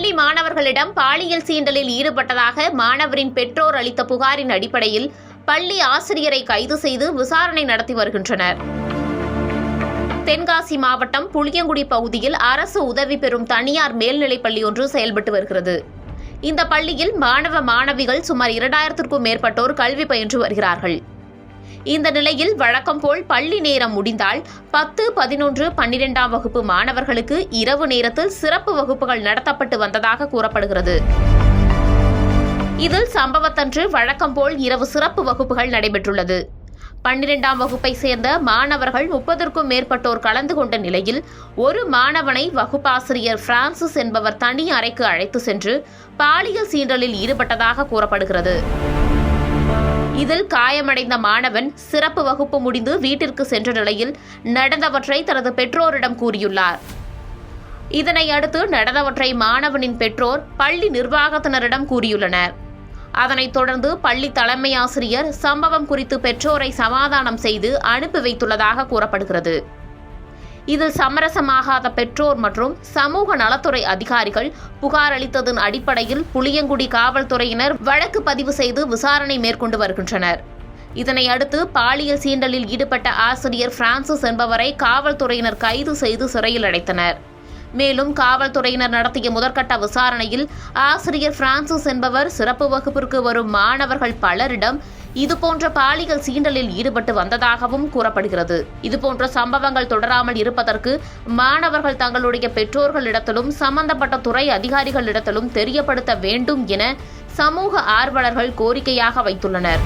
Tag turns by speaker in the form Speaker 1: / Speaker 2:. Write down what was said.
Speaker 1: பள்ளி மாணவர்களிடம் பாலியல் சீண்டலில் ஈடுபட்டதாக மாணவரின் பெற்றோர் அளித்த புகாரின் அடிப்படையில் பள்ளி ஆசிரியரை கைது செய்து விசாரணை நடத்தி வருகின்றனர். தென்காசி மாவட்டம் புளியங்குடி பகுதியில் அரசு உதவி பெறும் தனியார் மேல்நிலைப் பள்ளி ஒன்று செயல்பட்டு வருகிறது. இந்த பள்ளியில் மாணவ மாணவிகள் சுமார் 2000க்கும் மேற்பட்டோர் கல்வி பயின்று வருகிறார்கள். இந்த நிலையில் வழக்கம் போல் பள்ளி நேரம் முடிந்தால் 10, 11, 12ஆம் வகுப்பு மாணவர்களுக்கு இரவு நேரத்தில் சிறப்பு வகுப்புகள் நடத்தப்பட்டு வந்ததாக கூறப்படுகிறது. இதில் சம்பவத்தன்று வழக்கம் போல் இரவு சிறப்பு வகுப்புகள் நடைபெற்றுள்ளது. 12ஆம் வகுப்பை சேர்ந்த மாணவர்கள் 30க்கும் மேற்பட்டோர் கலந்து கொண்ட நிலையில் ஒரு மாணவனை வகுப்பாசிரியர் பிரான்சிஸ் என்பவர் தனி அறைக்கு அழைத்து சென்று பாலியல் சீண்டலில் ஈடுபட்டதாக கூறப்படுகிறது. இதில் காயமடைந்த மாணவன் சிறப்பு வகுப்பு முடிந்து வீட்டிற்கு சென்ற நிலையில் நடந்தவற்றை தனது பெற்றோரிடம் கூறியுள்ளார். இதனை அடுத்து நடந்தவற்றை மாணவனின் பெற்றோர் பள்ளி நிர்வாகத்தினரிடம் கூறியுள்ளனர். அதனைத் தொடர்ந்து பள்ளி தலைமை ஆசிரியர் சம்பவம் குறித்து பெற்றோரை சமாதானம் செய்து அனுப்பி வைத்துள்ளதாக கூறப்படுகிறது. இதில் சமரசமாகாத பெற்றோர் மற்றும் சமூக நலத்துறை அதிகாரிகள் புகார் அளித்ததன் அடிப்படையில் புளியங்குடி காவல்துறையினர் வழக்கு பதிவு செய்து விசாரணை மேற்கொண்டு வருகின்றனர். இதனை அடுத்து பாலியல் சீண்டலில் ஈடுபட்ட ஆசிரியர் பிரான்சிஸ் என்பவரை காவல்துறையினர் கைது செய்து சிறையில் அடைத்தனர். மேலும் காவல்துறையினர் நடத்திய முதற்கட்ட விசாரணையில் ஆசிரியர் பிரான்சிஸ் என்பவர் சிறப்பு வகுப்பிற்கு வரும் மாணவர்கள் பலரிடம் இதுபோன்ற பாலியல் சீண்டலில் ஈடுபட்டு வந்ததாகவும் கூறப்படுகிறது. இதுபோன்ற சம்பவங்கள் தொடராமல் இருப்பதற்கு மாணவர்கள் தங்களுடைய பெற்றோர்களிடத்திலும் சம்பந்தப்பட்ட துறை அதிகாரிகளிடத்திலும் தெரியப்படுத்த வேண்டும் என சமூக ஆர்வலர்கள் கோரிக்கையாக வைத்துள்ளனர்.